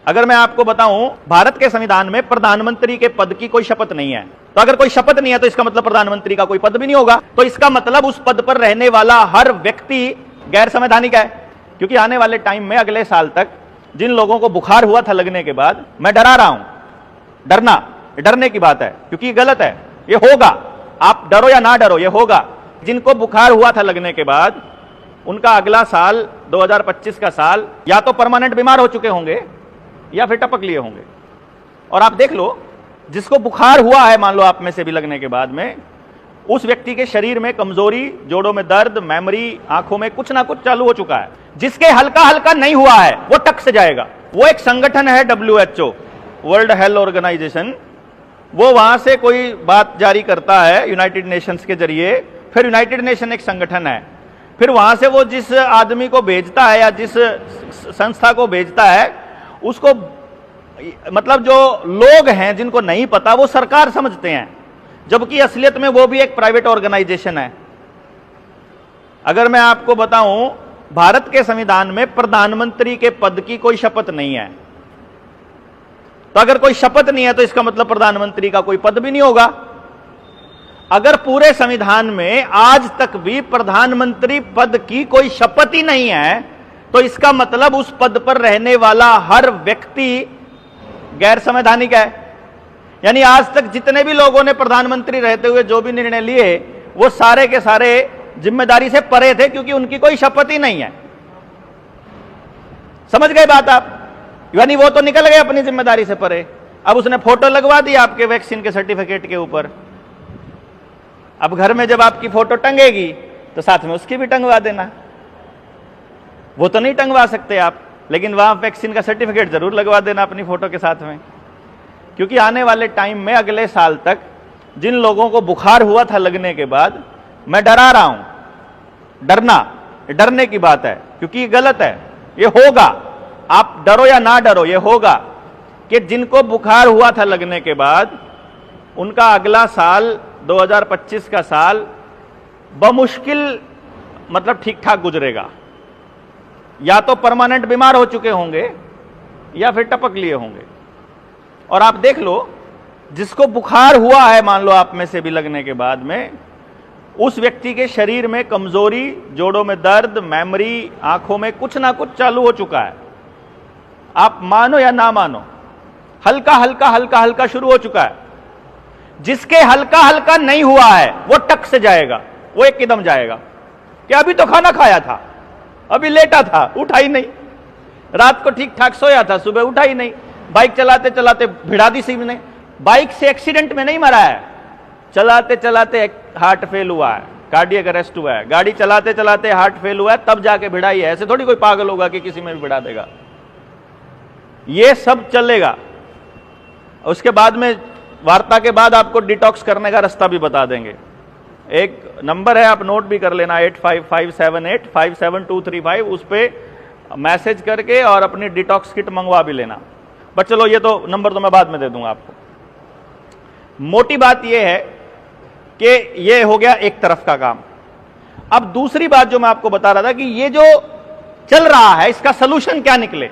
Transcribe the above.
अगर मैं आपको बताऊं, भारत के संविधान में प्रधानमंत्री के पद की कोई शपथ नहीं है। तो अगर कोई शपथ नहीं है तो इसका मतलब प्रधानमंत्री का कोई पद भी नहीं होगा। तो इसका मतलब उस पद पर रहने वाला हर व्यक्ति गैर संवैधानिक है। क्योंकि आने वाले टाइम में, अगले साल तक, जिन लोगों को बुखार हुआ था लगने के बाद, मैं डरा रहा हूं। डरने की बात है, क्योंकि ये गलत है। ये होगा, आप डरो या ना डरो, ये होगा। जिनको बुखार हुआ था लगने के बाद, उनका अगला साल 2025 का साल या तो परमानेंट बीमार हो चुके होंगे या फिर टपक लिए होंगे। और आप देख लो, जिसको बुखार हुआ है, मान लो आप में से भी लगने के बाद में, उस व्यक्ति के शरीर में कमजोरी, जोड़ों में दर्द, मेमोरी, आंखों में कुछ ना कुछ चालू हो चुका है। जिसके हल्का हल्का नहीं हुआ है वो टक से जाएगा। वो एक संगठन है, WHO, वर्ल्ड हेल्थ ऑर्गेनाइजेशन, वो वहां से कोई बात जारी करता है यूनाइटेड नेशंस के जरिए। फिर यूनाइटेड नेशन एक संगठन है, फिर वहां से वो जिस आदमी को भेजता है या जिस संस्था को भेजता है, उसको, मतलब जो लोग हैं जिनको नहीं पता, वो सरकार समझते हैं, जबकि असलियत में वो भी एक प्राइवेट ऑर्गेनाइजेशन है। अगर मैं आपको बताऊं, भारत के संविधान में प्रधानमंत्री के पद की कोई शपथ नहीं है। तो अगर कोई शपथ नहीं है तो इसका मतलब प्रधानमंत्री का कोई पद भी नहीं होगा। अगर पूरे संविधान में आज तक भी प्रधानमंत्री पद की कोई शपथ ही नहीं है, तो इसका मतलब उस पद पर रहने वाला हर व्यक्ति गैर संवैधानिक है। यानी आज तक जितने भी लोगों ने प्रधानमंत्री रहते हुए जो भी निर्णय लिए, वो सारे के सारे जिम्मेदारी से परे थे, क्योंकि उनकी कोई शपथ ही नहीं है। समझ गए बात आप? यानी वो तो निकल गए अपनी जिम्मेदारी से परे। अब उसने फोटो लगवा दी आपके वैक्सीन के सर्टिफिकेट के ऊपर। अब घर में जब आपकी फोटो टंगेगी तो साथ में उसकी भी टंगवा देना। वो तो नहीं टंगवा सकते आप, लेकिन वहां वैक्सीन का सर्टिफिकेट जरूर लगवा देना अपनी फोटो के साथ में। क्योंकि आने वाले टाइम में, अगले साल तक, जिन लोगों को बुखार हुआ था लगने के बाद, मैं डरा रहा हूं। डरने की बात है, क्योंकि ये गलत है। ये होगा, आप डरो या ना डरो, ये होगा कि जिनको बुखार हुआ था लगने के बाद, उनका अगला साल 2025 का साल बमुश्किल, मतलब ठीक ठाक गुजरेगा। या तो परमानेंट बीमार हो चुके होंगे या फिर टपक लिए होंगे। और आप देख लो, जिसको बुखार हुआ है, मान लो आप में से भी लगने के बाद में, उस व्यक्ति के शरीर में कमजोरी, जोड़ों में दर्द, मेमोरी, आंखों में कुछ ना कुछ चालू हो चुका है। आप मानो या ना मानो, हल्का हल्का शुरू हो चुका है। जिसके हल्का हल्का नहीं हुआ है वो टक से जाएगा, वो एक कदम जाएगा कि अभी तो खाना खाया था, अभी लेटा था, उठा ही नहीं, रात को ठीक ठाक सोया था, सुबह उठा ही नहीं, बाइक चलाते चलाते भिड़ा दी सी ने। बाइक से एक्सीडेंट में नहीं मरा है, चलाते चलाते हार्ट फेल हुआ है, कार्डियक अरेस्ट हुआ है, गाड़ी चलाते चलाते हार्ट फेल हुआ है, तब जाके भिड़ाई है। ऐसे थोड़ी कोई पागल होगा कि किसी में भी भिड़ा देगा। ये सब चलेगा। उसके बाद में, वार्ता के बाद, आपको डिटॉक्स करने का रास्ता भी बता देंगे। एक नंबर है, आप नोट भी कर लेना, 8557857235, उस पर मैसेज करके और अपनी डिटॉक्स किट मंगवा भी लेना। बट चलो, ये तो नंबर तो मैं बाद में दे दूंगा आपको। मोटी बात यह है कि ये हो गया एक तरफ का काम। अब दूसरी बात जो मैं आपको बता रहा था कि ये जो चल रहा है, इसका सलूशन क्या निकले।